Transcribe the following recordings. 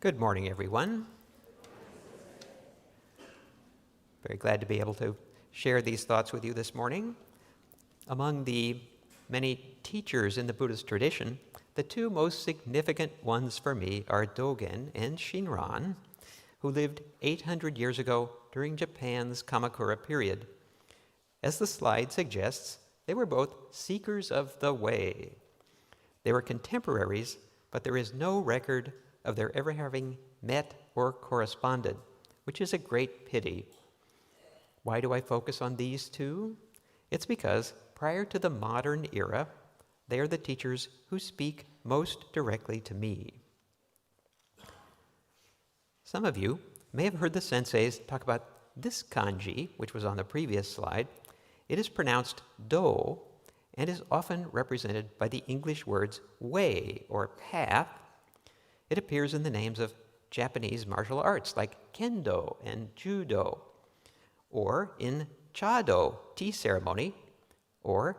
Good morning, everyone. Very glad to be able to share these thoughts with you this morning. Among the many teachers in the Buddhist tradition, the two most significant ones for me are Dogen and Shinran, who lived 800 years ago during Japan's Kamakura period. As the slide suggests, they were both seekers of the way. They were contemporaries, but there is no record of their ever having met or corresponded, which is a great pity. Why do I focus on these two? It's because prior to the modern era, they are the teachers who speak most directly to me. Some of you may have heard the senseis talk about this kanji, which was on the previous slide. It is pronounced do and is often represented by the English words way or path. It appears in the names of Japanese martial arts like kendo and judo, or in chado, tea ceremony, or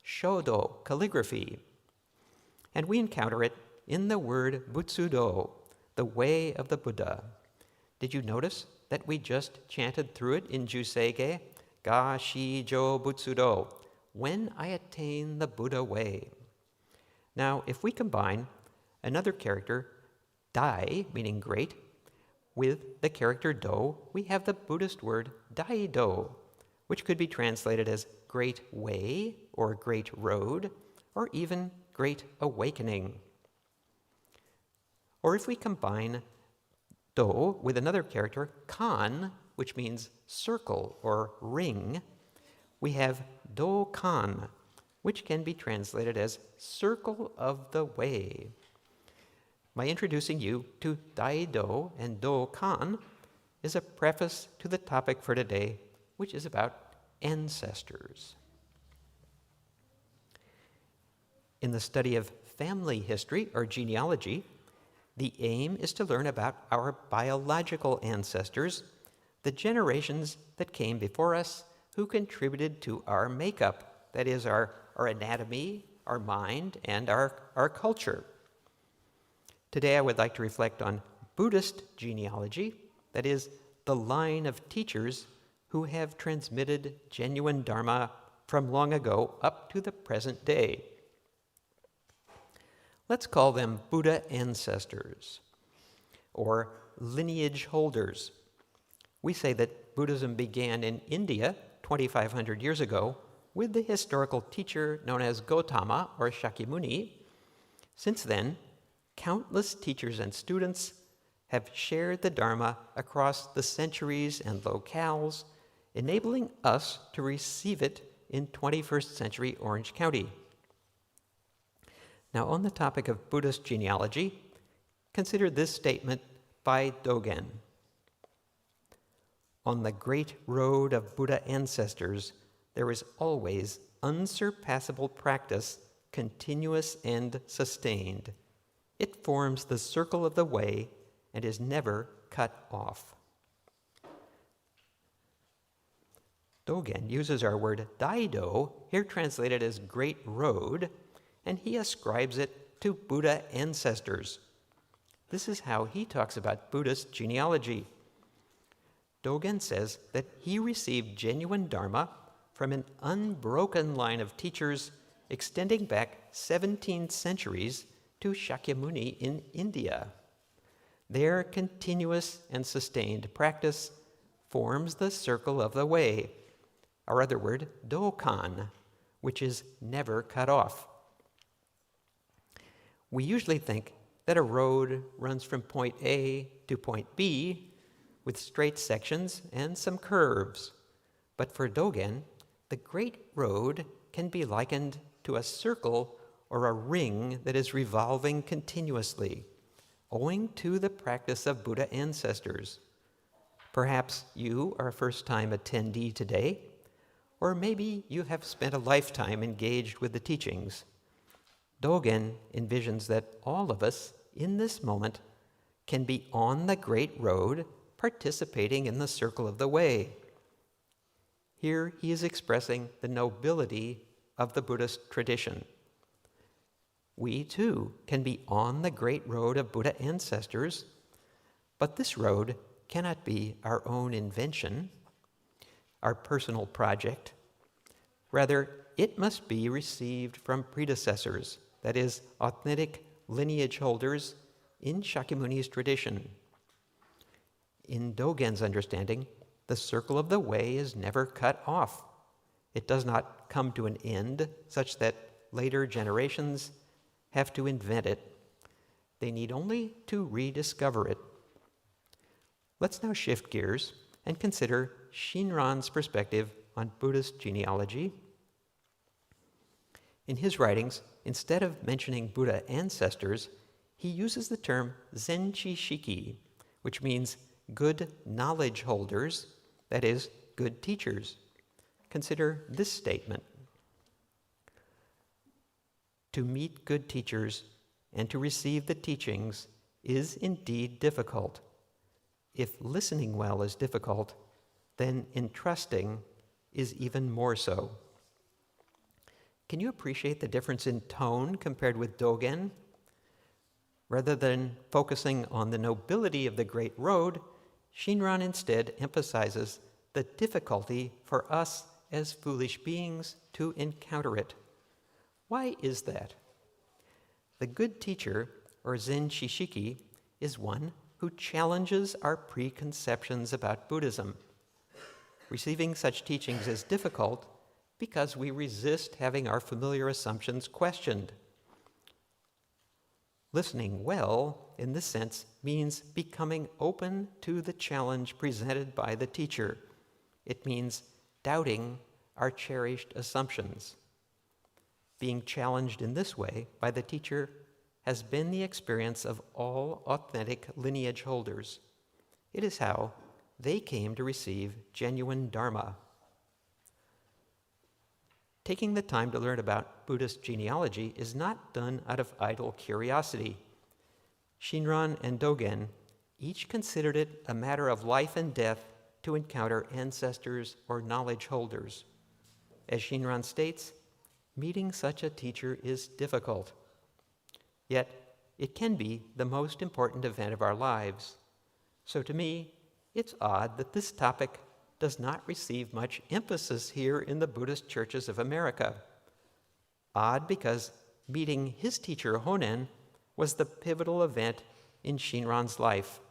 shodo, calligraphy. And we encounter it in the word butsudo, the way of the Buddha. Did you notice that we just chanted through it in Juseige? Ga shi jo butsudo, when I attain the Buddha way. Now, if we combine another character, dai, meaning great, with the character do, we have the Buddhist word daido, which could be translated as great way, or great road, or even great awakening. Or if we combine do with another character, kan, which means circle or ring, we have do-kan, which can be translated as circle of the way. My introducing you to Daido and Do-kan is a preface to the topic for today, which is about ancestors. In the study of family history or genealogy, the aim is to learn about our biological ancestors, the generations that came before us who contributed to our makeup, that is, our anatomy, our mind, and our culture. Today I would like to reflect on Buddhist genealogy, that is, the line of teachers who have transmitted genuine Dharma from long ago up to the present day. Let's call them Buddha ancestors, or lineage holders. We say that Buddhism began in India 2,500 years ago with the historical teacher known as Gautama or Shakyamuni. Since then, countless teachers and students have shared the Dharma across the centuries and locales, enabling us to receive it in 21st century Orange County. Now, on the topic of Buddhist genealogy, consider this statement by Dogen. On the great road of Buddha ancestors, there is always unsurpassable practice, continuous and sustained. It forms the circle of the way and is never cut off. Dogen uses our word daido, here translated as great road, and he ascribes it to Buddha ancestors. This is how he talks about Buddhist genealogy. Dogen says that he received genuine Dharma from an unbroken line of teachers extending back 17 centuries to Shakyamuni in India. Their continuous and sustained practice forms the circle of the way, our other word, do-kan, which is never cut off. We usually think that a road runs from point A to point B with straight sections and some curves. But for Dogen, the great road can be likened to a circle or a ring that is revolving continuously, owing to the practice of Buddha ancestors. Perhaps you are a first-time attendee today, or maybe you have spent a lifetime engaged with the teachings. Dogen envisions that all of us in this moment can be on the great road, participating in the circle of the way. Here he is expressing the nobility of the Buddhist tradition. We too can be on the great road of Buddha ancestors, But this road cannot be our own invention, our personal project. Rather, it must be received from predecessors, that is, authentic lineage holders in Shakyamuni's tradition. In Dogen's understanding, the circle of the way is never cut off. It does not come to an end such that later generations have to invent it. They need only to rediscover it. Let's now shift gears and consider Shinran's perspective on Buddhist genealogy. In his writings, instead of mentioning Buddha ancestors, he uses the term Zenchi Shiki, which means good knowledge holders, that is, good teachers. Consider this statement. To meet good teachers and to receive the teachings is indeed difficult. If listening well is difficult, then entrusting is even more so. Can you appreciate the difference in tone compared with Dogen? Rather than focusing on the nobility of the Great Road, Shinran instead emphasizes the difficulty for us as foolish beings to encounter it. Why is that? The good teacher, or Zen Shishiki, is one who challenges our preconceptions about Buddhism. Receiving such teachings is difficult because we resist having our familiar assumptions questioned. Listening well, in this sense, means becoming open to the challenge presented by the teacher. It means doubting our cherished assumptions. Being challenged in this way by the teacher has been the experience of all authentic lineage holders. It is how they came to receive genuine Dharma. Taking the time to learn about Buddhist genealogy is not done out of idle curiosity. Shinran and Dogen each considered it a matter of life and death to encounter ancestors or knowledge holders. As Shinran states, meeting such a teacher is difficult. Yet, it can be the most important event of our lives. So to me, it's odd that this topic does not receive much emphasis here in the Buddhist churches of America. Odd because meeting his teacher Honen was the pivotal event in Shinran's life.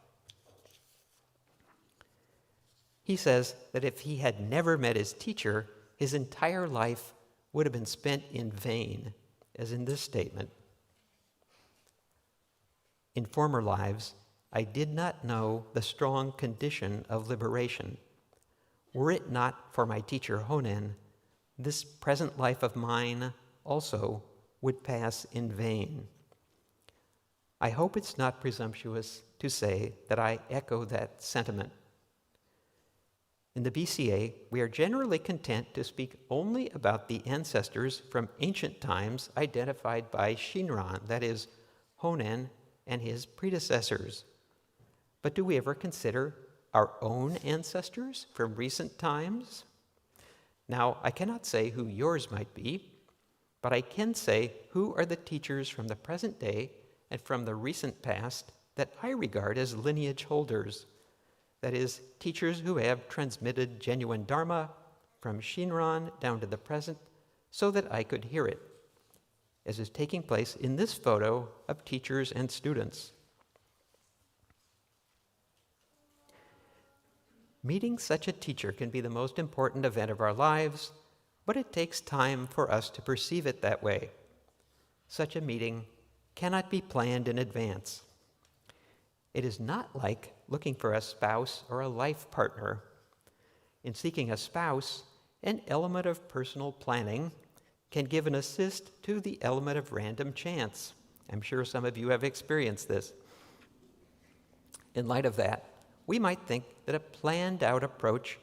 He says that if he had never met his teacher, his entire life would have been spent in vain, as in this statement. In former lives, I did not know the strong condition of liberation. Were it not for my teacher Honen, this present life of mine also would pass in vain. I hope it's not presumptuous to say that I echo that sentiment. In the BCA, we are generally content to speak only about the ancestors from ancient times identified by Shinran, that is, Honen and his predecessors. But do we ever consider our own ancestors from recent times? Now, I cannot say who yours might be, but I can say who are the teachers from the present day and from the recent past that I regard as lineage holders. That is, teachers who have transmitted genuine Dharma from Shinran down to the present so that I could hear it, as is taking place in this photo of teachers and students. Meeting such a teacher can be the most important event of our lives, but it takes time for us to perceive it that way. Such a meeting cannot be planned in advance. It is not like looking for a spouse or a life partner. In seeking a spouse, an element of personal planning can give an assist to the element of random chance. I'm sure some of you have experienced this. In light of that, we might think that a planned-out approach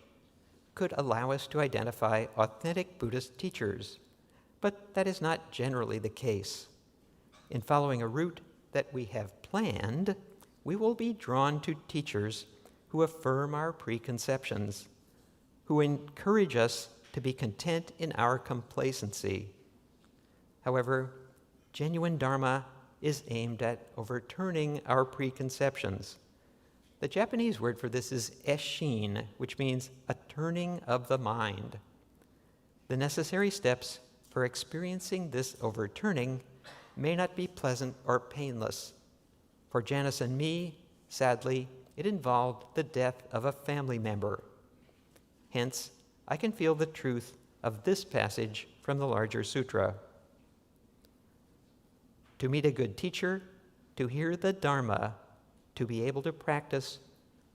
could allow us to identify authentic Buddhist teachers, but that is not generally the case. In following a route that we have planned, we will be drawn to teachers who affirm our preconceptions, who encourage us to be content in our complacency. However, genuine Dharma is aimed at overturning our preconceptions. The Japanese word for this is eshin, which means a turning of the mind. The necessary steps for experiencing this overturning may not be pleasant or painless. For Janice and me, sadly, it involved the death of a family member. Hence, I can feel the truth of this passage from the larger sutra. To meet a good teacher, to hear the Dharma, to be able to practice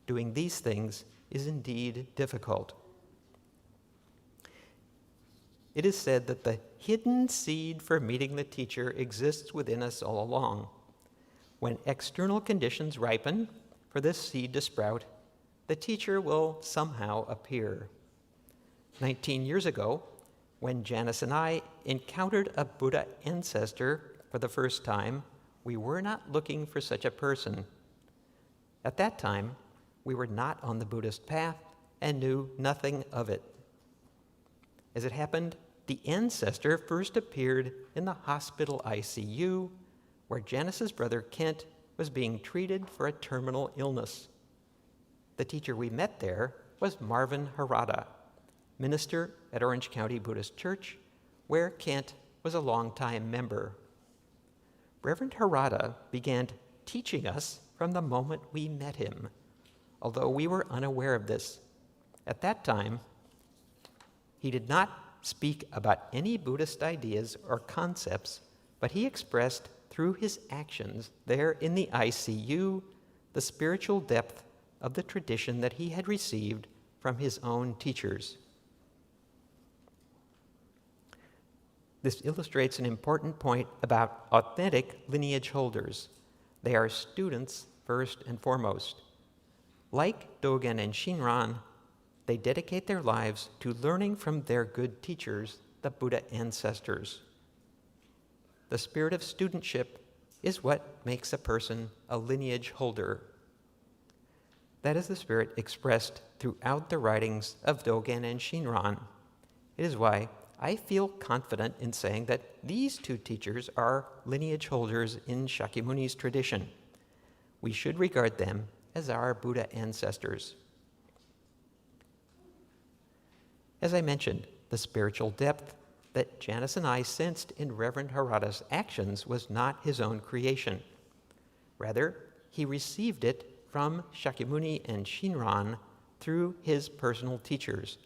doing these things is indeed difficult. It is said that the hidden seed for meeting the teacher exists within us all along. When external conditions ripen for this seed to sprout, the teacher will somehow appear. 19 years ago, when Janice and I encountered a Buddha ancestor for the first time, we were not looking for such a person. At that time, we were not on the Buddhist path and knew nothing of it. As it happened, the ancestor first appeared in the hospital ICU, where Janice's brother Kent was being treated for a terminal illness. The teacher we met there was Marvin Harada, minister at Orange County Buddhist Church, where Kent was a longtime member. Reverend Harada began teaching us from the moment we met him, although we were unaware of this. At that time, he did not speak about any Buddhist ideas or concepts, but he expressed through his actions there in the ICU the spiritual depth of the tradition that he had received from his own teachers. This illustrates an important point about authentic lineage holders. They are students first and foremost. Like Dogen and Shinran, they dedicate their lives to learning from their good teachers, the Buddha ancestors. The spirit of studentship is what makes a person a lineage holder. That is the spirit expressed throughout the writings of Dogen and Shinran. It is why I feel confident in saying that these two teachers are lineage holders in Shakyamuni's tradition. We should regard them as our Buddha ancestors. As I mentioned, the spiritual depth that Janice and I sensed in Reverend Harada's actions was not his own creation. Rather, he received it from Shakyamuni and Shinran through his personal teachers.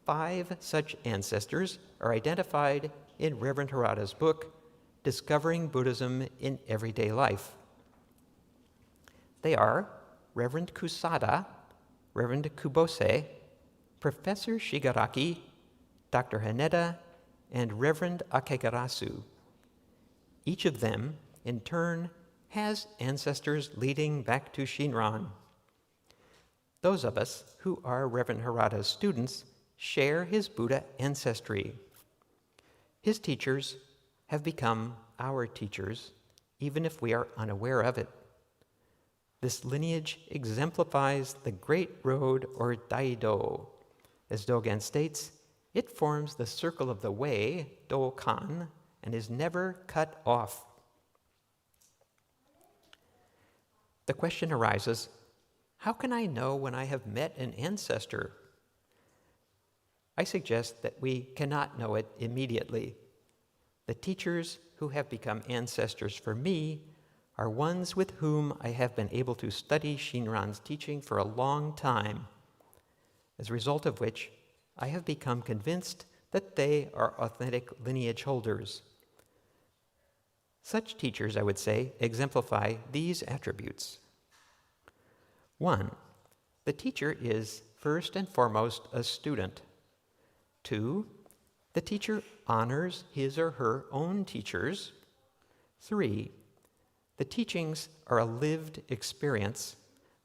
5 such ancestors are identified in Reverend Harada's book, Discovering Buddhism in Everyday Life. They are Reverend Kusada, Reverend Kubose, Professor Shigaraki, Dr. Haneda, and Reverend Akegarasu. Each of them, in turn, has ancestors leading back to Shinran. Those of us who are Reverend Harada's students share his Buddha ancestry. His teachers have become our teachers, even if we are unaware of it. This lineage exemplifies the Great Road, or Daido. As Dogen states, it forms the circle of the way, Dokan, and is never cut off. The question arises, how can I know when I have met an ancestor? I suggest that we cannot know it immediately. The teachers who have become ancestors for me are ones with whom I have been able to study Shinran's teaching for a long time, as a result of which I have become convinced that they are authentic lineage holders. Such teachers, I would say, exemplify these attributes. 1, the teacher is first and foremost a student. 2, the teacher honors his or her own teachers. 3, the teachings are a lived experience.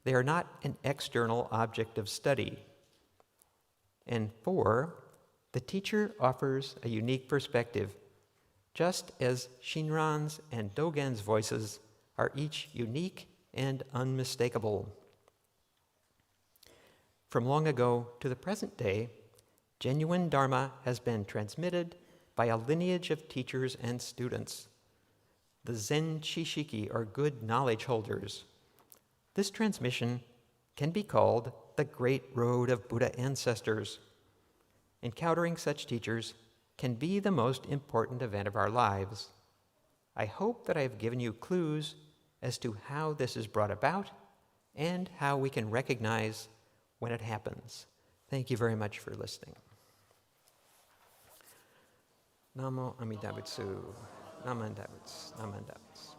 They are not an external object of study. And 4, the teacher offers a unique perspective, just as Shinran's and Dogen's voices are each unique and unmistakable. From long ago to the present day, genuine Dharma has been transmitted by a lineage of teachers and students. The Zen Chishiki are good knowledge holders. This transmission can be called the Great Road of Buddha Ancestors. Encountering such teachers can be the most important event of our lives. I hope that I have given you clues as to how this is brought about and how we can recognize when it happens. Thank you very much for listening. Namo Amitabha Butsu. Namo Amitabha Butsu. Namo Amitabha Butsu.